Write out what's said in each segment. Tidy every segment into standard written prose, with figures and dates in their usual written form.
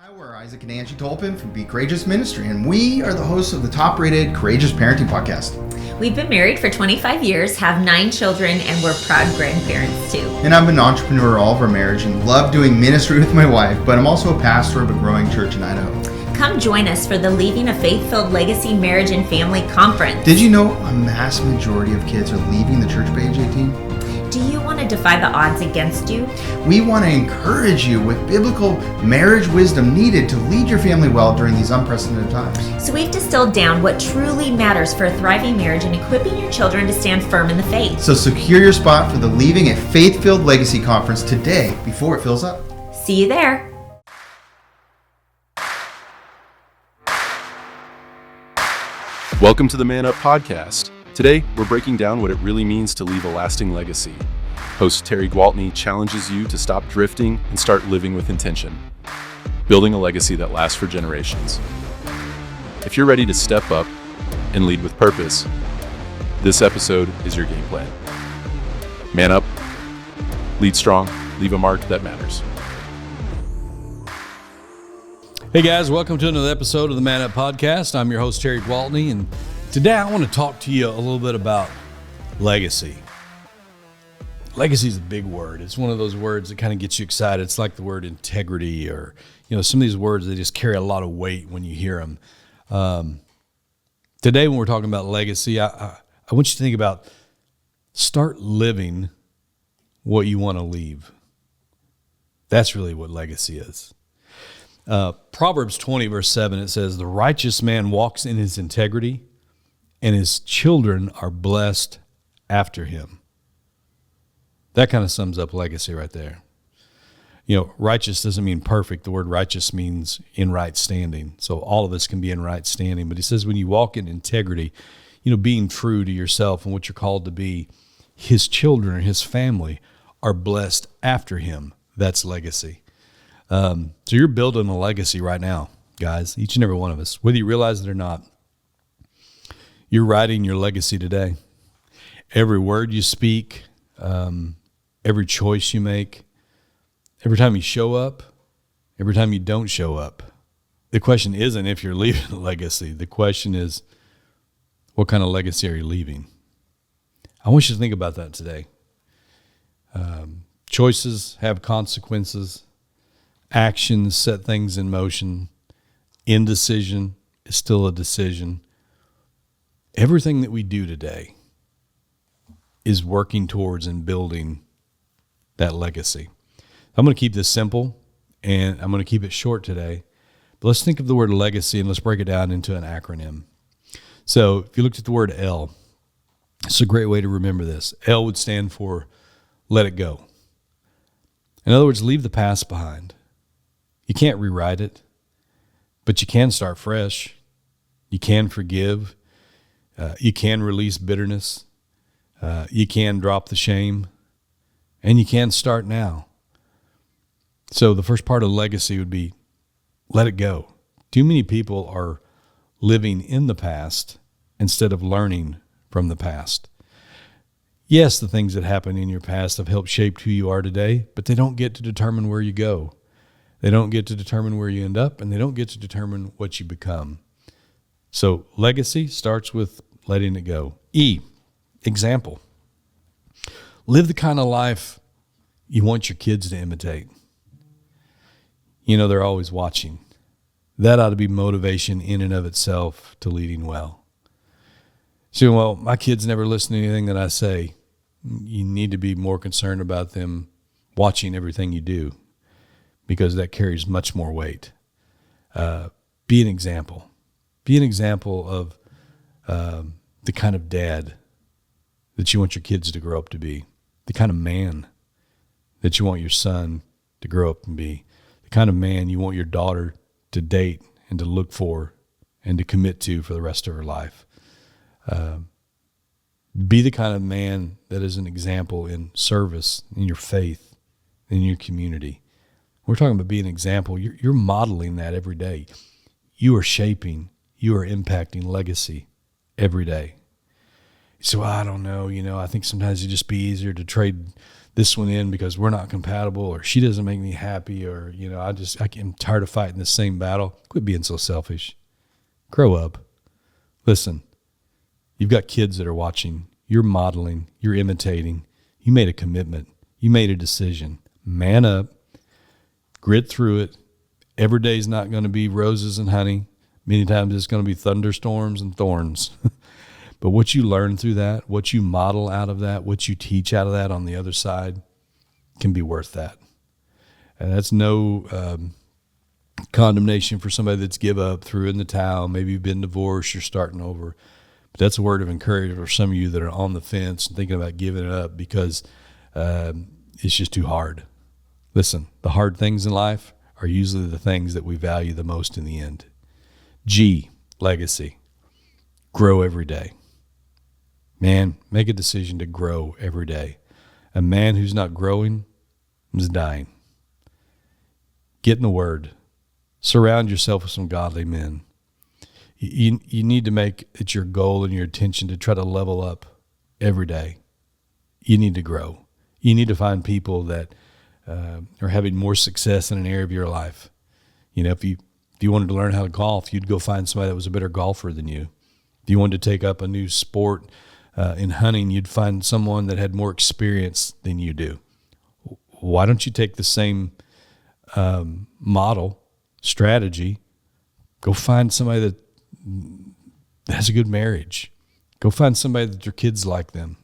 Hi, we're Isaac and Angie Tolpin from Be Courageous Ministry, and we are the hosts of the top-rated Courageous Parenting Podcast. We've been married for 25 years, have 9 children, and we're proud grandparents too. And I'm an entrepreneur all of our marriage and love doing ministry with my wife, but I'm also a pastor of a growing church in Idaho. Come join us for the Leaving a Faith-Filled Legacy Marriage and Family Conference. Did you know a mass majority of kids are leaving the church by age 18? Do you want to defy the odds against you? We want to encourage you with biblical marriage wisdom needed to lead your family well during these unprecedented times. So we've distilled down what truly matters for a thriving marriage and equipping your children to stand firm in the faith. So secure your spot for the Leaving a Faith-Filled Legacy Conference today before it fills up. See you there. Welcome to the Man Up Podcast. Today, we're breaking down what it really means to leave a lasting legacy. Host Terry Gwaltney challenges you to stop drifting and start living with intention, building a legacy that lasts for generations. If you're ready to step up and lead with purpose, this episode is your game plan. Man up, lead strong, leave a mark that matters. Hey guys, welcome to another episode of the Man Up Podcast. I'm your host, Terry Gwaltney, and today I want to talk to you a little bit about legacy. Legacy is a big word. It's one of those words that kind of gets you excited. It's like the word integrity or, some of these words, they just carry a lot of weight when you hear them. Today when we're talking about legacy, I want you to think about start living what you want to leave. That's really what legacy is. Proverbs 20 verse 7, it says, "The righteous man walks in his integrity, and his children are blessed after him." That kind of sums up legacy right there. Righteous doesn't mean perfect. The word righteous means in right standing. So all of us can be in right standing. But he says when you walk in integrity, being true to yourself and what you're called to be, his children or his family are blessed after him. That's legacy. So you're building a legacy right now, guys, each and every one of us, whether you realize it or not. You're writing your legacy today. Every word you speak, every choice you make, every time you show up, every time you don't show up. The question isn't if you're leaving a legacy. The question is, what kind of legacy are you leaving? I want you to think about that today. Choices have consequences. Actions set things in motion. Indecision is still a decision. Everything that we do today is working towards and building that legacy. I'm going to keep this simple, and I'm going to keep it short today. But let's think of the word legacy, and let's break it down into an acronym. So if you looked at the word L, it's a great way to remember this. L would stand for let it go. In other words, leave the past behind. You can't rewrite it, but you can start fresh. You can forgive. You can release bitterness. You can drop the shame. And you can start now. So the first part of legacy would be let it go. Too many people are living in the past instead of learning from the past. Yes, the things that happened in your past have helped shape who you are today, but they don't get to determine where you go. They don't get to determine where you end up, and they don't get to determine what you become. So legacy starts with letting it go. E, example. Live the kind of life you want your kids to imitate. They're always watching. That ought to be motivation in and of itself to leading well. So, well, my kids never listen to anything that I say. You need to be more concerned about them watching everything you do, because that carries much more weight. Be an example. Be an example of the kind of dad that you want your kids to grow up to be, the kind of man that you want your son to grow up and be, the kind of man you want your daughter to date and to look for and to commit to for the rest of her life. Be the kind of man that is an example in service, in your faith, in your community. We're talking about being an example. You're modeling that every day. You are shaping, you are impacting legacy every day. So I don't know, I think sometimes it'd just be easier to trade this one in because we're not compatible, or she doesn't make me happy, or, I'm tired of fighting the same battle. Quit being so selfish. Grow up. Listen, you've got kids that are watching. You're modeling. You're imitating. You made a commitment. You made a decision. Man up. Grit through it. Every day is not going to be roses and honey. Many times it's going to be thunderstorms and thorns. But what you learn through that, what you model out of that, what you teach out of that on the other side can be worth that. And that's no condemnation for somebody that's give up, threw in the towel. Maybe you've been divorced, you're starting over. But that's a word of encouragement for some of you that are on the fence and thinking about giving it up because it's just too hard. Listen, the hard things in life are usually the things that we value the most in the end. G, legacy. Grow every day. Man, make a decision to grow every day. A man who's not growing is dying. Get in the Word. Surround yourself with some godly men. You need to make it your goal and your attention to try to level up every day. You need to grow. You need to find people that are having more success in an area of your life. If you wanted to learn how to golf, you'd go find somebody that was a better golfer than you. If you wanted to take up a new sport in hunting, you'd find someone that had more experience than you do. Why don't you take the same model, strategy, go find somebody that has a good marriage. Go find somebody that their kids like them.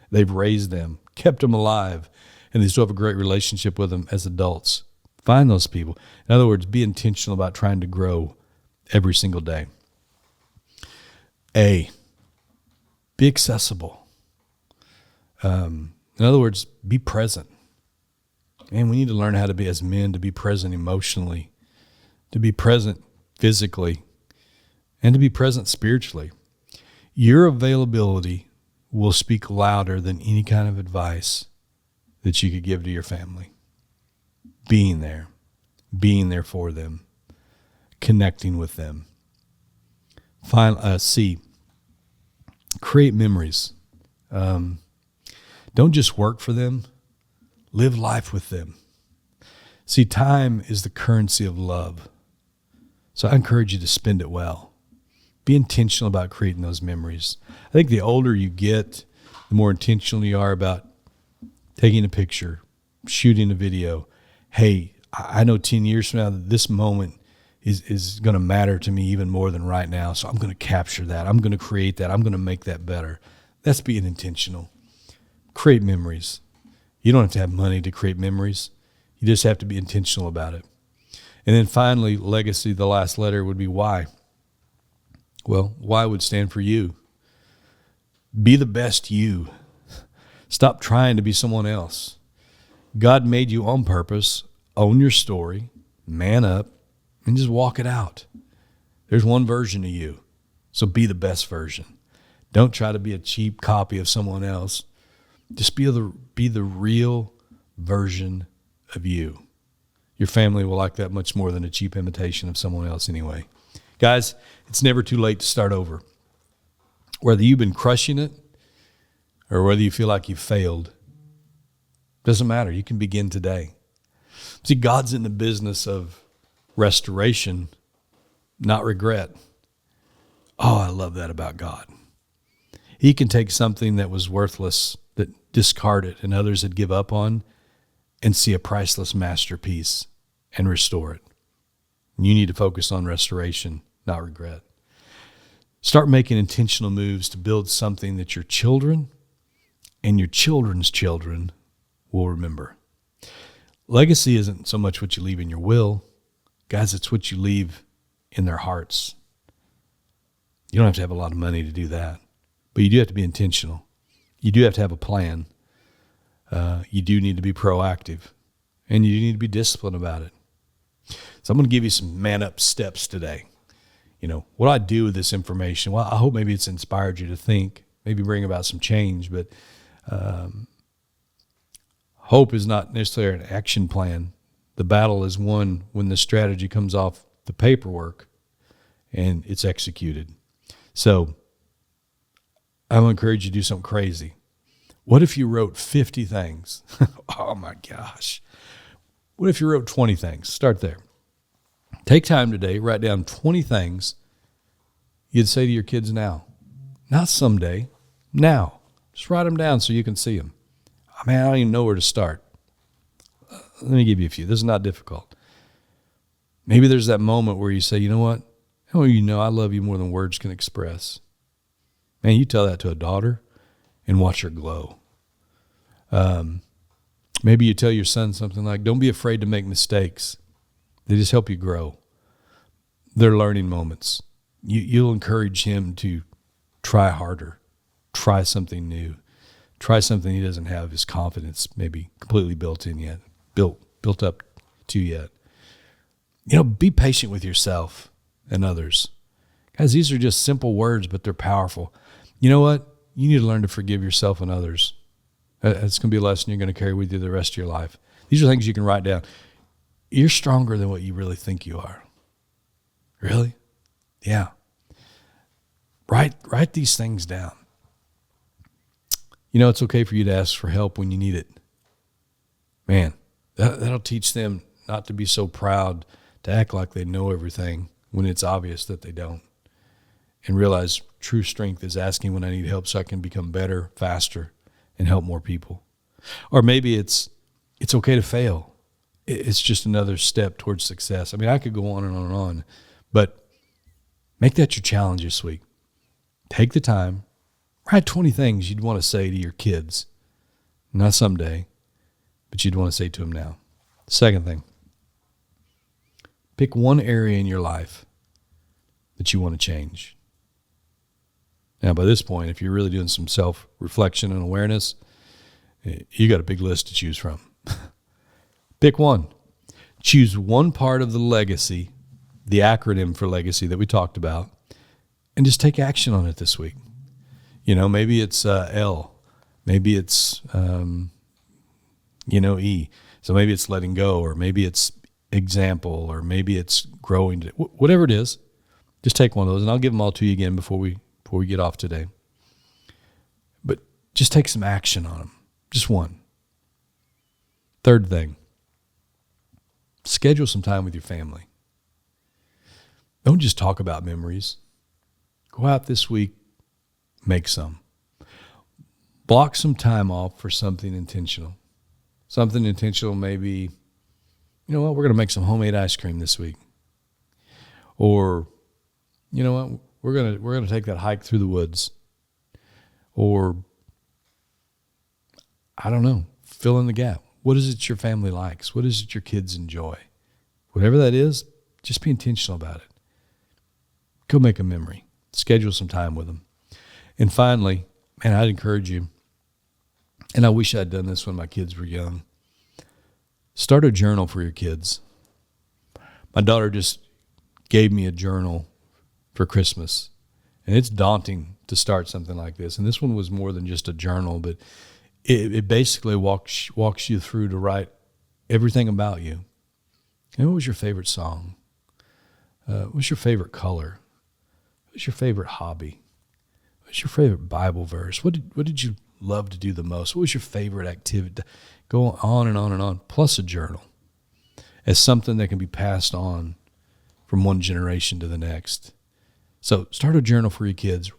They've raised them, kept them alive, and they still have a great relationship with them as adults. Find those people. In other words, be intentional about trying to grow every single day. A, be accessible. In other words, be present. And we need to learn how to be, as men, to be present emotionally, to be present physically, and to be present spiritually. Your availability will speak louder than any kind of advice that you could give to your family. Being there for them, connecting with them. C, create memories. Don't just work for them, live life with them. See, time is the currency of love. So I encourage you to spend it well. Be intentional about creating those memories. I think the older you get, the more intentional you are about taking a picture, shooting a video. Hey, I know 10 years from now that this moment is going to matter to me even more than right now. So I'm going to capture that. I'm going to create that. I'm going to make that better. That's being intentional. Create memories. You don't have to have money to create memories. You just have to be intentional about it. And then finally, legacy, the last letter would be Y. Well, Y would stand for you. Be the best you. Stop trying to be someone else. God made you on purpose. Own your story. Man up. And just walk it out. There's one version of you. So be the best version. Don't try to be a cheap copy of someone else. Just be the real version of you. Your family will like that much more than a cheap imitation of someone else anyway. Guys, it's never too late to start over. Whether you've been crushing it or whether you feel like you've failed, doesn't matter. You can begin today. See, God's in the business of restoration, not regret. Oh, I love that about God. He can take something that was worthless, that discarded and others had give up on, and see a priceless masterpiece and restore it. You need to focus on restoration, not regret. Start making intentional moves to build something that your children and your children's children will remember. Legacy isn't so much what you leave in your will. Guys, it's what you leave in their hearts. You don't have to have a lot of money to do that, but you do have to be intentional. You do have to have a plan. You do need to be proactive, and you need to be disciplined about it. So I'm going to give you some man-up steps today. What I do with this information, well, I hope maybe it's inspired you to think, maybe bring about some change, but hope is not necessarily an action plan. The battle is won when the strategy comes off the paperwork and it's executed. So I'm going to encourage you to do something crazy. What if you wrote 50 things? Oh my gosh. What if you wrote 20 things? Start there. Take time today, write down 20 things you'd say to your kids now. Not someday, now. Just write them down so you can see them. Man, I don't even know where to start. Let me give you a few. This is not difficult. Maybe there's that moment where you say, you know what? Oh, you know, I love you more than words can express. Man, you tell that to a daughter and watch her glow. Maybe you tell your son something like, don't be afraid to make mistakes. They just help you grow. They're learning moments. You'll encourage him to try harder, try something new, try something he doesn't have his confidence maybe completely built up to yet. You know, be patient with yourself and others. Guys, these are just simple words, but they're powerful. You know what? You need to learn to forgive yourself and others. It's going to be a lesson you're going to carry with you the rest of your life. These are things you can write down. You're stronger than what you really think you are. Really? Yeah. Write these things down. You know, it's okay for you to ask for help when you need it. Man, that'll teach them not to be so proud to act like they know everything when it's obvious that they don't. And realize true strength is asking when I need help so I can become better, faster, and help more people. Or maybe it's okay to fail. It's just another step towards success. I mean, I could go on and on and on, but make that your challenge this week. Take the time, write 20 things you'd want to say to your kids, not someday, but you'd want to say to them now. Second thing, pick one area in your life that you want to change. Now, by this point, if you're really doing some self-reflection and awareness, you got a big list to choose from. Pick one. Choose one part of the legacy, the acronym for legacy that we talked about, and just take action on it this week. You know, maybe it's L. Maybe it's, E. So maybe it's letting go, or maybe it's example, or maybe it's growing. Whatever it is, just take one of those, and I'll give them all to you again before we get off today. But just take some action on them. Just one. Third thing, schedule some time with your family. Don't just talk about memories. Go out this week, make some. Block some time off for something intentional. Something intentional maybe, you know what, we're going to make some homemade ice cream this week. Or, you know what, we're going to take that hike through the woods. Or, I don't know, fill in the gap. What is it your family likes? What is it your kids enjoy? Whatever that is, just be intentional about it. Go make a memory. Schedule some time with them. And finally, man, I'd encourage you, and I wish I'd done this when my kids were young, start a journal for your kids. My daughter just gave me a journal for Christmas, and it's daunting to start something like this. And this one was more than just a journal, but it basically walks you through to write everything about you. And what was your favorite song? What was your favorite color? What was your favorite hobby? What was your favorite Bible verse? What did you love to do the most? What was your favorite activity? Go on and on and on, plus a journal as something that can be passed on from one generation to the next. So start a journal for your kids.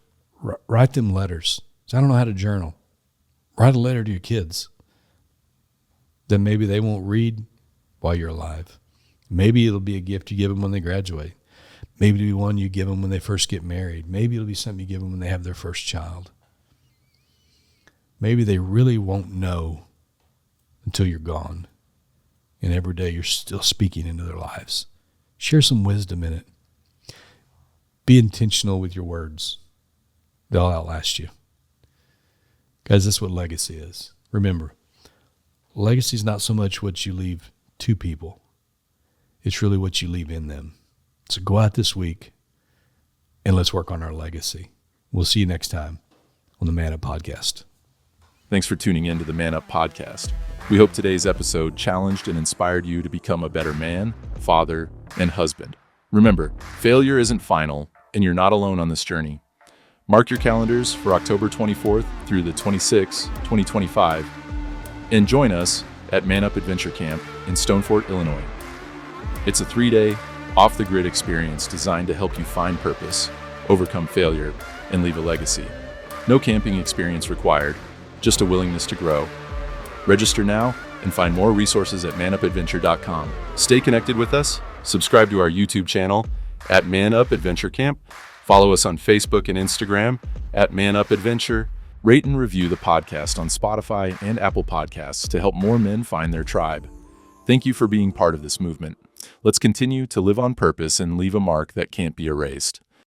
Write them letters. So I don't know how to journal. Write a letter to your kids. Then maybe they won't read while you're alive. Maybe it'll be a gift you give them when they graduate. Maybe it'll be one you give them when they first get married. Maybe it'll be something you give them when they have their first child. Maybe they really won't know until you're gone. And every day you're still speaking into their lives. Share some wisdom in it. Be intentional with your words. They'll outlast you. Guys, that's what legacy is. Remember, legacy is not so much what you leave to people. It's really what you leave in them. So go out this week and let's work on our legacy. We'll see you next time on the Man Up Podcast. Thanks for tuning in to the Man Up Podcast. We hope today's episode challenged and inspired you to become a better man, father, and husband. Remember, failure isn't final, and you're not alone on this journey. Mark your calendars for October 24th through the 26th, 2025, and join us at Man Up Adventure Camp in Stonefort, Illinois. It's a 3-day, off-the-grid experience designed to help you find purpose, overcome failure, and leave a legacy. No camping experience required, just a willingness to grow. Register now and find more resources at manupadventure.com. Stay connected with us, subscribe to our YouTube channel at Man Up Adventure Camp, follow us on Facebook and Instagram at Man Up Adventure, rate and review the podcast on Spotify and Apple Podcasts to help more men find their tribe. Thank you for being part of this movement. Let's continue to live on purpose and leave a mark that can't be erased.